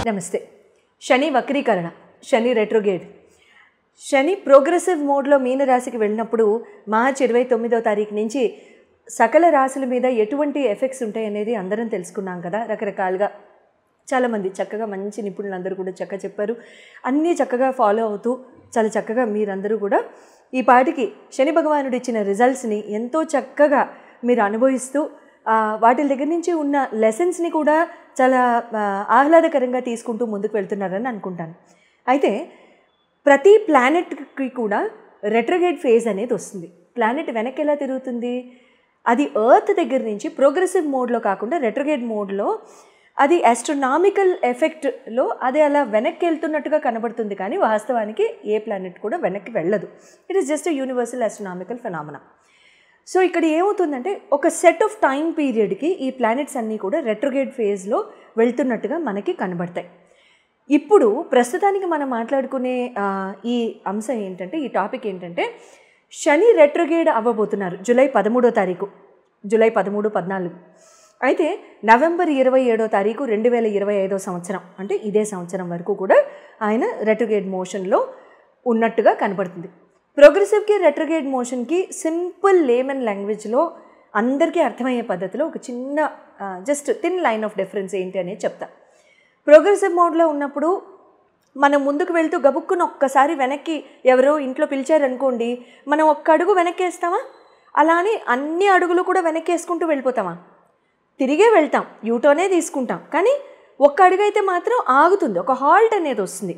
నమస్తే. శని వక్రీకరణ, శని రెట్రోగేడ్. శని ప్రోగ్రెసివ్ మోడ్లో మీనరాశికి వెళ్ళినప్పుడు మార్చి 29వ తారీఖు నుంచి సకల రాశుల మీద ఎటువంటి ఎఫెక్ట్స్ ఉంటాయనేది అందరం తెలుసుకున్నాం కదా. రకరకాలుగా చాలామంది చక్కగా మంచి నిపుణులందరూ కూడా చక్కగా చెప్పారు. అన్నీ చక్కగా ఫాలో అవుతూ చాలా చక్కగా మీరందరూ కూడా ఈ పాటికి శని భగవానుడు ఇచ్చిన రిజల్ట్స్ని ఎంతో చక్కగా మీరు అనుభవిస్తూ వాటి దగ్గర నుంచి ఉన్న లెసన్స్ని కూడా చాలా ఆహ్లాదకరంగా తీసుకుంటూ ముందుకు వెళ్తున్నారని అనుకుంటాను. అయితే ప్రతి ప్లానెట్కి కూడా రెట్రోగేడ్ ఫేజ్ అనేది వస్తుంది. ప్లానెట్ వెనక్కి ఎలా తిరుగుతుంది? అది ఎర్త్ దగ్గర నుంచి ప్రోగ్రెసివ్ మోడ్లో కాకుండా రెట్రోగేడ్ మోడ్లో అది ఆస్ట్రోనామికల్ ఎఫెక్ట్లో అది అలా వెనక్కి వెళ్తున్నట్టుగా కనబడుతుంది, కానీ వాస్తవానికి ఏ ప్లానెట్ కూడా వెనక్కి వెళ్ళదు. It is just universal astronomical phenomena. So ఇక్కడ ఏమవుతుందంటే ఒక సెట్ ఆఫ్ టైం పీరియడ్కి ఈ ప్లానెట్స్ అన్నీ కూడా రెట్రోగేడ్ ఫేజ్లో వెళ్తున్నట్టుగా మనకి కనబడతాయి. ఇప్పుడు ప్రస్తుతానికి మనం మాట్లాడుకునే ఈ అంశం ఏంటంటే, ఈ టాపిక్ ఏంటంటే, శని రెట్రోగేడ్ అవ్వబోతున్నారు జూలై 13వ తారీఖు, జూలై 13, 14. అయితే నవంబర్ 27వ తారీఖు 2025వ సంవత్సరం, అంటే ఇదే సంవత్సరం వరకు కూడా ఆయన రెట్రోగేడ్ మోషన్లో ఉన్నట్టుగా కనబడుతుంది. ప్రోగ్రెసివ్కి రెట్రోగేడ్ మోషన్కి సింపుల్ లేమన్ లాంగ్వేజ్లో అందరికీ అర్థమయ్యే పద్ధతిలో ఒక చిన్న just thin line of difference ఏంటి అనేది చెప్తా. ప్రోగ్రెసివ్ మోడ్లో ఉన్నప్పుడు మనం ముందుకు వెళ్తూ గబుక్కున ఒక్కసారి వెనక్కి ఎవరో ఇంట్లో పిలిచారనుకోండి, మనం ఒక్క అడుగు వెనక్కి వేస్తామా? అలానే అన్ని అడుగులు కూడా వెనక్కి వేసుకుంటూ వెళ్ళిపోతామా? తిరిగే వెళ్తాం, యూటర్నే తీసుకుంటాం, కానీ ఒక్క అడుగు అయితే మాత్రం ఆగుతుంది, ఒక హాల్ట్ అనేది వస్తుంది.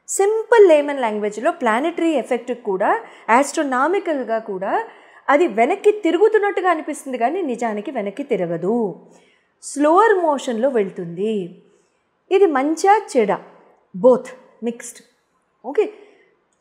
సింపుల్ లేమన్ లాంగ్వేజ్లో ప్లానెటరీ ఎఫెక్ట్ కూడా ఆస్ట్రోనామికల్గా కూడా అది వెనక్కి తిరుగుతున్నట్టుగా అనిపిస్తుంది, కానీ నిజానికి వెనక్కి తిరగదు, స్లోవర్ మోషన్లో వెళ్తుంది. ఇది మంచా చెడా, both mixed. Okay,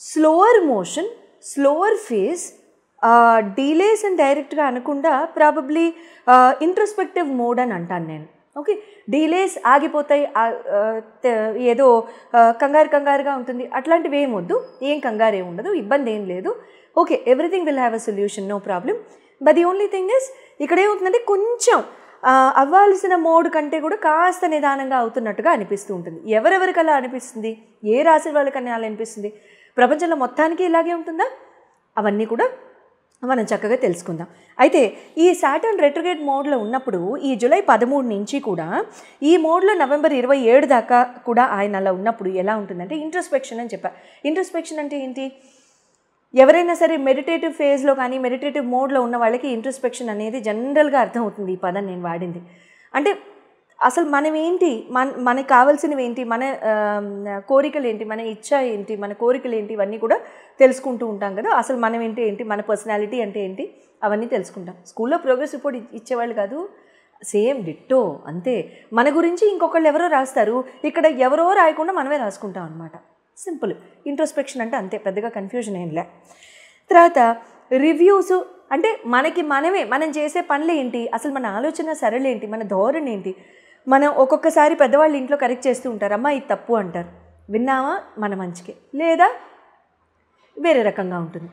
slower motion, slower phase, delays అని డైరెక్ట్గా అనకుండా ప్రాబబ్లీ ఇంట్రోస్పెక్టివ్ మోడ్ అని అంటాను నేను. ఓకే, డీలేస్ ఆగిపోతాయి, ఏదో కంగారుగా ఉంటుంది, అట్లాంటివి ఏమొద్దు, ఏం కంగారు ఏమి ఉండదు, ఇబ్బంది ఏం లేదు. Okay, everything will have a solution, no problem. But the only thing is, ఇక్కడ ఏమవుతుందంటే కొంచెం అవ్వాల్సిన మోడ్ కంటే కూడా కాస్త నిదానంగా అవుతున్నట్టుగా అనిపిస్తూ ఉంటుంది. ఎవరెవరికి అలా అనిపిస్తుంది, ఏ రాశి వాళ్ళకన్నా అలా అనిపిస్తుంది, ప్రపంచంలో మొత్తానికి ఇలాగే ఉంటుందా? అవన్నీ కూడా మనం చక్కగా తెలుసుకుందాం. అయితే ఈ సాటర్న్ రెట్రోగేడ్ మోడ్లో ఉన్నప్పుడు ఈ జూలై 13 నుంచి కూడా ఈ మోడ్లో నవంబర్ 27 దాకా కూడా ఆయన అలా ఉన్నప్పుడు ఎలా ఉంటుందంటే ఇంట్రోస్పెక్షన్ అని చెప్పారు. ఇంట్రోస్పెక్షన్ అంటే ఏంటి? ఎవరైనా సరే మెడిటేటివ్ ఫేజ్లో కానీ మెడిటేటివ్ మోడ్లో ఉన్న వాళ్ళకి ఇంట్రోస్పెక్షన్ అనేది జనరల్గా అర్థమవుతుంది. ఈ పదం నేను వాడింది అంటే అసలు మనం ఏంటి, మనకు కావాల్సినవి ఏంటి, మన కోరికలు ఏంటి, మన ఇచ్చ ఏంటి, మన కోరికలు ఏంటి, ఇవన్నీ కూడా తెలుసుకుంటూ ఉంటాం కదా. అసలు మనం ఏంటి, మన పర్సనాలిటీ అంటే ఏంటి, అవన్నీ తెలుసుకుంటాం. స్కూల్లో ప్రోగ్రెస్ రిపోర్ట్ ఇచ్చేవాళ్ళు కాదు, సేమ్ డిట్టో అంతే. మన గురించి ఇంకొకళ్ళు ఎవరో రాస్తారు, ఇక్కడ ఎవరో రాయకుండా మనమే రాసుకుంటాం అనమాట. సింపుల్ ఇంట్రోస్పెక్షన్ అంటే అంతే, పెద్దగా కన్ఫ్యూజన్ ఏం లే. తర్వాత రివ్యూస్ అంటే మనకి మనమే, మనం చేసే పనులు ఏంటి, అసలు మన ఆలోచన సరళి ఏంటి, మన ధోరణి ఏంటి. మనం ఒక్కొక్కసారి పెద్దవాళ్ళు ఇంట్లో కరెక్ట్ చేస్తూ ఉంటారు, అమ్మ ఇది తప్పు అంటారు, విన్నామా మన మంచికే, లేదా వేరే రకంగా ఉంటుంది.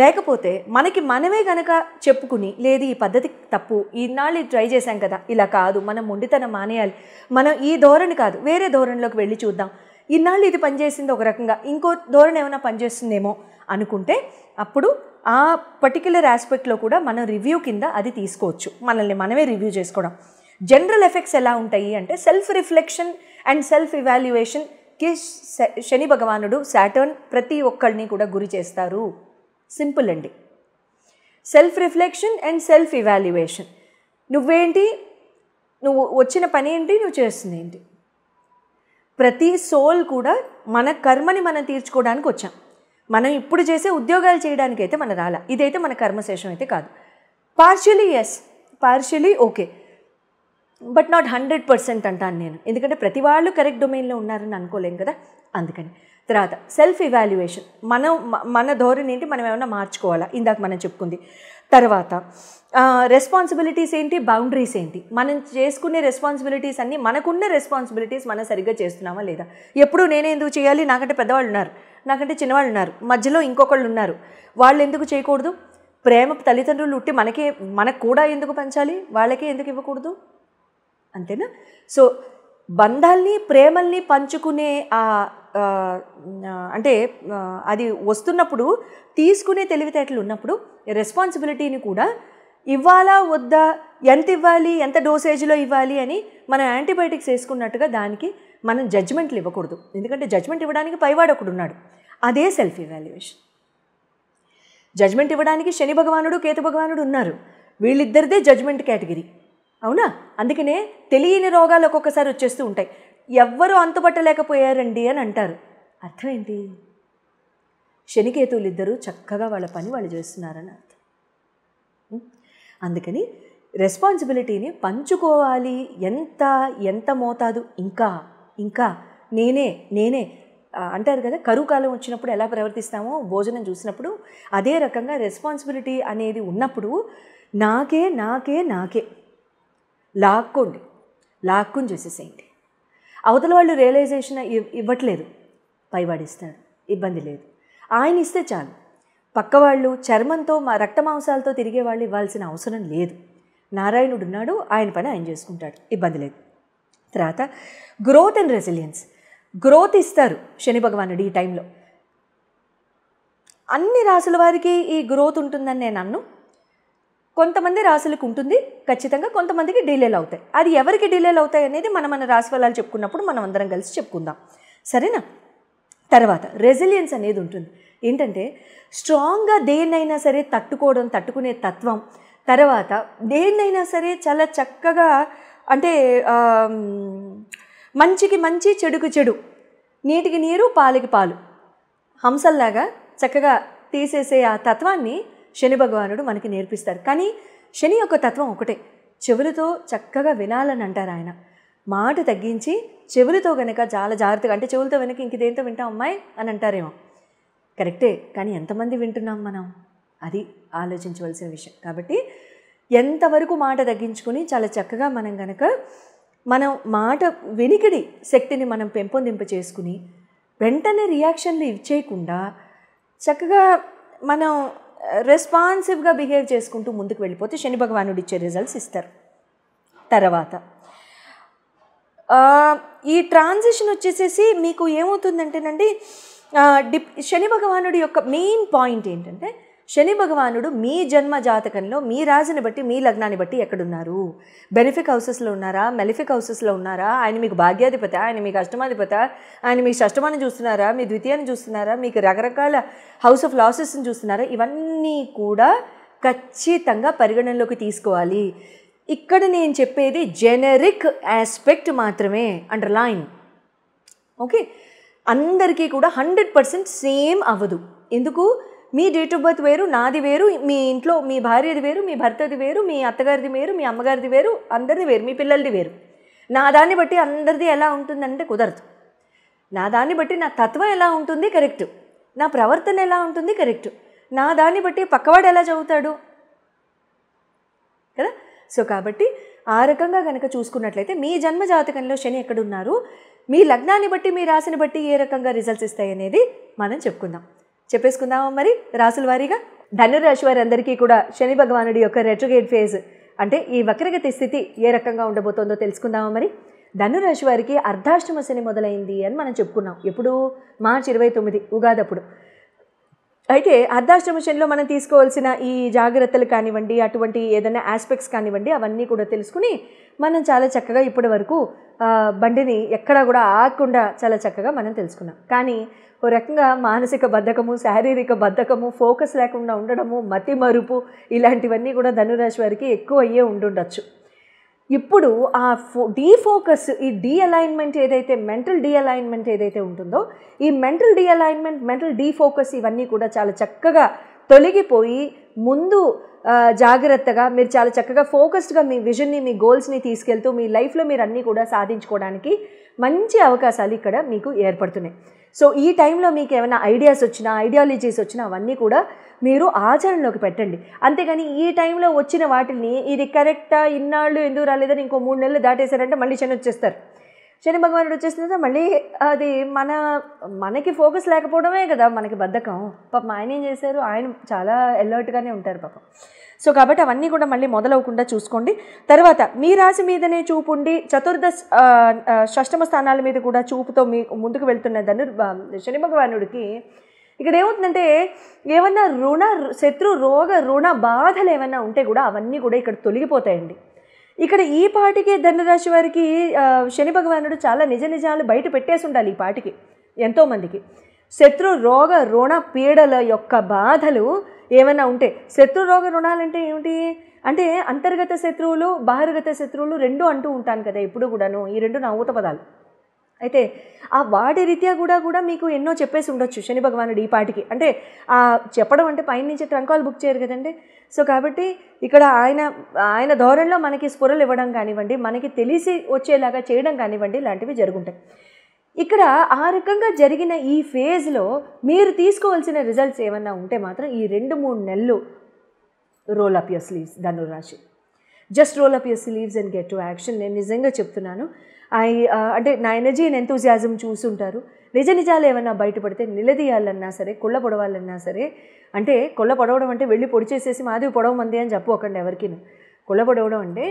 లేకపోతే మనకి మనమే కనుక చెప్పుకుని, లేదు ఈ పద్ధతి తప్పు, ఈనాళ్ళు ట్రై చేశాం కదా, ఇలా కాదు, మనం మొండితనం మానేయాలి, మనం ఈ ధోరణి కాదు వేరే ధోరణిలోకి వెళ్ళి చూద్దాం, ఇన్నాళ్ళు ఇది పనిచేసింది ఒక రకంగా, ఇంకో ధోరణి ఏమైనా పనిచేస్తుందేమో అనుకుంటే అప్పుడు ఆ పర్టిక్యులర్ ఆస్పెక్ట్లో కూడా మనం రివ్యూ కింద అది తీసుకోవచ్చు, మనల్ని మనమే రివ్యూ చేసుకోవడం. జనరల్ ఎఫెక్ట్స్ ఎలా ఉంటాయి అంటే సెల్ఫ్ రిఫ్లెక్షన్ అండ్ సెల్ఫ్ ఇవాల్యుయేషన్కి శని భగవానుడు సాటర్న్ ప్రతి ఒక్కరిని కూడా గురి చేస్తారు. సింపుల్ అండి, self reflection and self evaluation. నువ్వేంటి, నువ్వు వచ్చిన పని ఏంటి, నువ్వు చేస్తుంది ఏంటి. ప్రతి సోల్ కూడా మన కర్మని మనం తీర్చుకోవడానికి వచ్చాం. మనం ఇప్పుడు చేసే ఉద్యోగాలు చేయడానికి అయితే మన రాలా, ఇదైతే మన కర్మశేషం అయితే కాదు. Partially yes, partially okay, but not 100% అంటాను నేను, ఎందుకంటే ప్రతి వాళ్ళు కరెక్ట్ డొమైన్లో ఉన్నారని అనుకోలేం కదా, అందుకని. తర్వాత సెల్ఫ్ ఇవాల్యుయేషన్, మన ధోరణి ఏంటి, మనం ఏమైనా మార్చుకోవాలా, ఇందాక మనం చెప్పుకుంది. తర్వాత రెస్పాన్సిబిలిటీస్ ఏంటి, బౌండరీస్ ఏంటి, మనం చేసుకునే రెస్పాన్సిబిలిటీస్ అన్నీ, మనకున్న రెస్పాన్సిబిలిటీస్ మనం సరిగ్గా చేస్తున్నామా లేదా. ఎప్పుడు నేనే ఎందుకు చేయాలి, నాకంటే పెద్దవాళ్ళు ఉన్నారు, నాకంటే చిన్నవాళ్ళు ఉన్నారు, మధ్యలో ఇంకొకళ్ళు ఉన్నారు, వాళ్ళు ఎందుకు చేయకూడదు. ప్రేమ తల్లిదండ్రులు ఉట్టి మనకు కూడా ఎందుకు పంచాలి, వాళ్ళకే ఎందుకు ఇవ్వకూడదు, అంతేనా. సో బంధాల్ని ప్రేమల్ని పంచుకునే అంటే అది వస్తున్నప్పుడు తీసుకునే తెలివితేటలు ఉన్నప్పుడు రెస్పాన్సిబిలిటీని కూడా ఇవ్వాలా వద్దా, ఎంత ఇవ్వాలి, ఎంత డోసేజ్లో ఇవ్వాలి అని మనం యాంటీబయాటిక్స్ వేసుకున్నట్టుగా దానికి మనం జడ్జ్మెంట్లు ఇవ్వకూడదు. ఎందుకంటే జడ్జ్మెంట్ ఇవ్వడానికి పైవాడు ఒకడు ఉన్నాడు, అదే సెల్ఫ్ ఇవాల్యుయేషన్. జడ్జ్మెంట్ ఇవ్వడానికి శని భగవానుడు కేతు భగవానుడు ఉన్నారు, వీళ్ళిద్దరిదే జడ్జ్మెంట్ కేటగిరీ. అవునా? అందుకనే తెలియని రోగాలు ఒక్కొక్కసారి వచ్చేస్తూ ఉంటాయి. ఎవ్వరూ అంతుపట్టలేకపోయారండి అని అంటారు. అర్థం ఏంటి? శనికేతువులు ఇద్దరు చక్కగా వాళ్ళ పని వాళ్ళు చేస్తున్నారని అర్థం. అందుకని రెస్పాన్సిబిలిటీని పంచుకోవాలి. ఎంత మోతాదు, ఇంకా నేనే అంటారు కదా, కరువు కాలం వచ్చినప్పుడు ఎలా ప్రవర్తిస్తామో భోజనం చూసినప్పుడు అదే రకంగా రెస్పాన్సిబిలిటీ అనేది ఉన్నప్పుడు నాకే లాక్కుని చేసేసేయండి. అవతల వాళ్ళు రియలైజేషన్ ఇవ్వట్లేదు, పైవాడిస్తాడు, ఇబ్బంది లేదు. ఆయన ఇస్తే చాలు. పక్కవాళ్ళు చర్మంతో రక్త మాంసాలతో తిరిగే వాళ్ళు ఇవ్వాల్సిన అవసరం లేదు. నారాయణుడు ఉన్నాడు, ఆయన పని ఆయన చేసుకుంటాడు, ఇబ్బంది లేదు. తర్వాత గ్రోత్ అండ్ రెసిలియన్స్. గ్రోత్ ఇస్తారు శని భగవానుడు ఈ టైంలో. అన్ని రాసుల వారికి ఈ గ్రోత్ ఉంటుందని నేను అన్ను. కొంతమంది రాసులకు ఉంటుంది ఖచ్చితంగా, కొంతమందికి డిలేలు అవుతాయి. అది ఎవరికి డిలేలు అవుతాయి అనేది మన రాశి ఫలాలు చెప్పుకున్నప్పుడు మనం అందరం కలిసి చెప్పుకుందాం, సరేనా? తర్వాత రెసిలియన్స్ అనేది ఉంటుంది. ఏంటంటే స్ట్రాంగ్గా దేన్నైనా సరే తట్టుకునే తత్వం. తర్వాత దేన్నైనా సరే చాలా చక్కగా, అంటే మంచికి మంచి, చెడుకు చెడు, నీటికి నీరు, పాలకి పాలు, హంసల్లాగా చక్కగా తీసేసే ఆ తత్వాన్ని శని భగవానుడు మనకి నేర్పిస్తారు. కానీ శని యొక్క తత్వం ఒకటే, చెవులతో చక్కగా వినాలని అంటారు ఆయన. మాట తగ్గించి చెవులతో కనుక చాలా జాగ్రత్తగా, అంటే చెవులతో వెనక ఇంక దేంతో వింటాం అమ్మాయి అని అంటారేమో, కరెక్టే, కానీ ఎంతమంది వింటున్నాం మనం, అది ఆలోచించవలసిన విషయం. కాబట్టి ఎంతవరకు మాట తగ్గించుకుని చాలా చక్కగా మనం మాట వినికిడి శక్తిని మనం పెంపొందింప చేసుకుని వెంటనే రియాక్షన్లు ఇచ్చేయకుండా చక్కగా మనం రెస్పాన్సివ్గా బిహేవ్ చేసుకుంటూ ముందుకు వెళ్ళిపోతే శని భగవానుడు ఇచ్చే రిజల్ట్స్ ఇస్తారు. తర్వాత ఈ ట్రాన్సిషన్ వచ్చేసేసి మీకు ఏమవుతుందంటేనండి, శని భగవానుడి యొక్క మెయిన్ పాయింట్ ఏంటంటే, శని భగవానుడు మీ జన్మ జాతకంలో మీ రాశిని బట్టి, మీ లగ్నాన్ని బట్టి ఎక్కడున్నారు, బెనిఫిక్ హౌసెస్లో ఉన్నారా, మెలిఫిక్ హౌసెస్లో ఉన్నారా, ఆయన మీకు భాగ్యాధిపత, ఆయన మీకు అష్టమాధిపత, ఆయన మీ షష్టమాన్ని చూస్తున్నారా, మీ ద్వితీయాన్ని చూస్తున్నారా, మీకు రకరకాల హౌస్ ఆఫ్ లాసెస్ని చూస్తున్నారా, ఇవన్నీ కూడా ఖచ్చితంగా పరిగణనలోకి తీసుకోవాలి. ఇక్కడ నేను చెప్పేది జెనరిక్ ఆస్పెక్ట్ మాత్రమే, అండర్లైన్. ఓకే, అందరికీ కూడా 100% సేమ్ అవ్వదు. ఎందుకు? మీ డేట్ ఆఫ్ బర్త్ వేరు, నాది వేరు, మీ ఇంట్లో మీ భార్యది వేరు, మీ భర్తది వేరు, మీ అత్తగారిది వేరు, మీ అమ్మగారిది వేరు, అందరిది వేరు, మీ పిల్లలది వేరు. నా దాన్ని బట్టి అందరిది ఎలా ఉంటుందంటే కుదరదు. నా దాన్ని బట్టి నా తత్వం ఎలా ఉంటుంది కరెక్ట్, నా ప్రవర్తన ఎలా ఉంటుంది కరెక్ట్, నా దాన్ని బట్టి పక్కవాడు ఎలా చదువుతాడు కదా. సో కాబట్టి ఆ రకంగా కనుక చూసుకున్నట్లయితే మీ జన్మ జాతకంలో శని ఎక్కడున్నారు, మీ లగ్నాన్ని బట్టి, మీ రాశిని బట్టి ఏ రకంగా రిజల్ట్స్ ఇస్తాయి అనేది మనం చెప్పేసుకుందామా మరి రాసుల వారీగా. ధనురాశి వారి అందరికీ కూడా శని భగవానుడి యొక్క రెట్రోగేట్ ఫేజ్, అంటే ఈ వక్రగతి స్థితి ఏ రకంగా ఉండబోతోందో తెలుసుకుందామా మరి. ధనురాశి వారికి అర్ధాష్టమ శని మొదలైంది అని మనం చెప్పుకున్నాం. ఎప్పుడు? మార్చి 29 ఉగాది అప్పుడు. అయితే అర్ధాష్టమ శనిలో మనం తీసుకోవాల్సిన ఈ జాగ్రత్తలు కానివ్వండి, అటువంటి ఏదైనా ఆస్పెక్ట్స్ కానివ్వండి, అవన్నీ కూడా తెలుసుకుని మనం చాలా చక్కగా ఇప్పటి వరకు బండిని ఎక్కడా కూడా ఆగకుండా చాలా చక్కగా మనం తెలుసుకున్నాం. కానీ ఓ రకంగా మానసిక బద్ధకము, శారీరక బద్ధకము, ఫోకస్ లేకుండా ఉండడము, మతి మరుపు, ఇలాంటివన్నీ కూడా ధనురాశి వారికి ఎక్కువ అయ్యే ఉండుండొచ్చు. ఇప్పుడు ఆ డీఫోకస్, ఈ డీఅలైన్మెంట్ ఏదైతే, మెంటల్ డీఅలైన్మెంట్ ఏదైతే ఉంటుందో, ఈ మెంటల్ డీఅలైన్మెంట్, మెంటల్ డీఫోకస్ ఇవన్నీ కూడా చాలా చక్కగా తొలగిపోయి ముందు జాగ్రత్తగా మీరు చాలా చక్కగా ఫోకస్డ్గా మీ విజన్ని, మీ గోల్స్ని తీసుకెళ్తూ మీ లైఫ్లో మీరు అన్నీ కూడా సాధించుకోవడానికి మంచి అవకాశాలు ఇక్కడ మీకు ఏర్పడుతున్నాయి. సో ఈ టైంలో మీకు ఏమైనా ఐడియాస్ వచ్చినా, ఐడియాలజీస్ వచ్చినా అవన్నీ కూడా మీరు ఆచరణలోకి పెట్టండి. అంతేగాని ఈ టైంలో వచ్చిన వాటిని ఇది కరెక్టా, ఇన్నాళ్ళు ఎందుకు రాలేదని ఇంకో 3 నెలలు దాటేశారంటే మళ్ళీ శని వచ్చేస్తారు. శని భగవానుడు వచ్చేసిన తర్వాత మళ్ళీ అది మనకి ఫోకస్ లేకపోవడమే కదా మనకి బద్ధకం. పాపం ఆయన ఏం చేశారు, ఆయన చాలా అలర్ట్గానే ఉంటారు పాపం. సో కాబట్టి అవన్నీ కూడా మళ్ళీ మొదలవకుండా చూసుకోండి. తర్వాత మీ రాశి మీదనే చూపుండి షష్టమ స్థానాల మీద కూడా చూపుతో మీ ముందుకు వెళ్తున్న శని భగవానుడికి ఇక్కడ ఏమవుతుందంటే ఏమన్నా శత్రు రోగ రుణ బాధలు ఏమన్నా ఉంటే కూడా అవన్నీ కూడా ఇక్కడ తొలగిపోతాయండి. ఇక్కడ ఈ పాటికే ధనురాశి వారికి శని భగవానుడు చాలా నిజాలు బయట పెట్టేసి ఉండాలి. ఈ పాటికి ఎంతోమందికి శత్రు రోగ రుణ పీడల యొక్క బాధలు ఏమైనా ఉంటే, శత్రు రోగ రుణాలంటే ఏమిటి అంటే అంతర్గత శత్రువులు బహిర్గత శత్రువులు రెండు అంటూ ఉంటాను కదా ఎప్పుడు కూడాను. ఈ రెండు నా ఊత పదాలు. అయితే ఆ వాటి రీత్యా కూడా మీకు ఎన్నో చెప్పేసి ఉండొచ్చు శని భగవానుడు ఈ పాటికి. అంటే చెప్పడం అంటే పైన నుంచి ట్రంకాలు బుక్ చేయరు కదండి. సో కాబట్టి ఇక్కడ ఆయన ధోరణిలో మనకి స్ఫురలు ఇవ్వడం కానివ్వండి, మనకి తెలిసి వచ్చేలాగా చేయడం కానివ్వండి, ఇలాంటివి జరుగుంటాయి. ఇక్కడ ఆ రకంగా జరిగిన ఈ ఫేజ్లో మీరు తీసుకోవాల్సిన రిజల్ట్స్ ఏమన్నా ఉంటే మాత్రం ఈ 2-3 నెలలు రోల్ అప్ యువర్ స్లీవ్స్ ధనురాశి. Just roll up your sleeves and get to action. నేను నిజంగా చెప్తున్నాను. అంటే నా ఎనర్జీ అండ్ ఎంతూజియాజం చూసుంటారు. నిజాలు ఏమన్నా బయటపడితే నిలదీయాలన్నా సరే, కొళ్ళ పొడవాలన్నా సరే, అంటే కొళ్ళ పొడవడం అంటే వెళ్ళి పొడి చేసేసి మాది పొడవమంది అని చెప్పకండి ఎవరికి. కొళ్ళ పొడవడం అంటే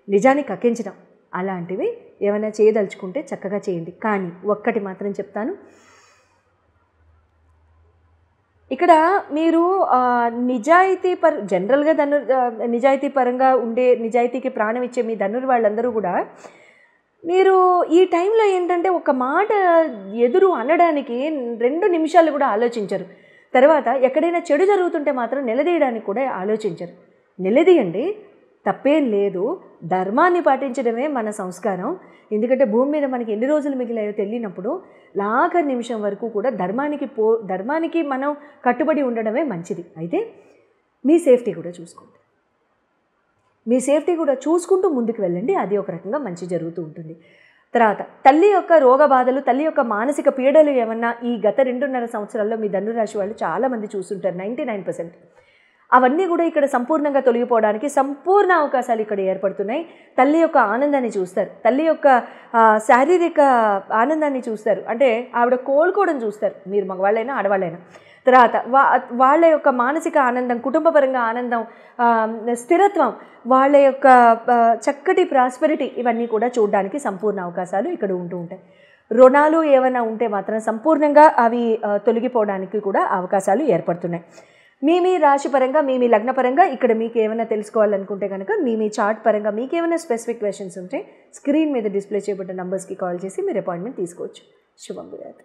నిజాన్ని కక్కించడం. అలాంటివి ఏమైనా చేయదలుచుకుంటే చక్కగా చేయండి. కానీ ఒక్కటి మాత్రం చెప్తాను, ఇక్కడ మీరు జనరల్గా నిజాయితీ పరంగా ఉండే, నిజాయితీకి ప్రాణం ఇచ్చే మీ వాళ్ళందరూ కూడా మీరు ఈ టైంలో ఏంటంటే ఒక మాట ఎదురు అనడానికి 2 నిమిషాలు కూడా ఆలోచించరు. తర్వాత ఎక్కడైనా చెడు జరుగుతుంటే మాత్రం నిలదీయడానికి కూడా ఆలోచించరు. నిలదీయండి, తప్పేం లేదు. ధర్మాన్ని పాటించడమే మన సంస్కారం. ఎందుకంటే భూమి మీద మనకి ఎన్ని రోజులు మిగిలాయో తెలియనప్పుడు ఆఖరి నిమిషం వరకు కూడా ధర్మానికి మనం కట్టుబడి ఉండడమే మంచిది. అయితే మీ సేఫ్టీ కూడా చూసుకోండి. మీ సేఫ్టీ కూడా చూసుకుంటూ ముందుకు వెళ్ళండి. అది ఒక రకంగా మంచి జరుగుతూ ఉంటుంది. తర్వాత తల్లి యొక్క రోగ బాధలు, తల్లి యొక్క మానసిక పీడలు ఏమన్నా ఈ గత 2.5 సంవత్సరాల్లో మీ ధనురాశి వాళ్ళు చాలామంది చూస్తుంటారు. 99%. అవన్నీ కూడా ఇక్కడ సంపూర్ణంగా తొలగిపోవడానికి సంపూర్ణ అవకాశాలు ఇక్కడ ఏర్పడుతున్నాయి. తల్లి యొక్క ఆనందాన్ని చూస్తారు, తల్లి యొక్క శారీరక ఆనందాన్ని చూస్తారు. అంటే ఆవిడ కోలుకోవడం చూస్తారు, మీరు మగవాళ్ళైనా ఆడవాళ్ళైనా. తర్వాత వాళ్ళ యొక్క మానసిక ఆనందం, కుటుంబపరంగా ఆనందం, స్థిరత్వం, వాళ్ళ యొక్క చక్కటి ప్రాస్పెరిటీ, ఇవన్నీ కూడా చూడడానికి సంపూర్ణ అవకాశాలు ఇక్కడ ఉంటూ ఉంటాయి. రుణాలు ఏమైనా ఉంటే మాత్రం సంపూర్ణంగా అవి తొలగిపోవడానికి కూడా అవకాశాలు ఏర్పడుతున్నాయి. మీ రాశి పరంగా, మీ లగ్న పరంగా ఇక్కడ మీకు ఏమైనా తెలుసుకోవాలనుకుంటే కనుక మీ చార్ట్ పరంగా మీకు ఏమైనా స్పెసిఫిక్ క్వశ్చన్స్ ఉంటే స్క్రీన్ మీద డిస్ప్లే చేయబడ్డ నంబర్స్కి కాల్ చేసి మీరు అపాయింట్మెంట్ తీసుకోవచ్చు. శుభం భూయాత్.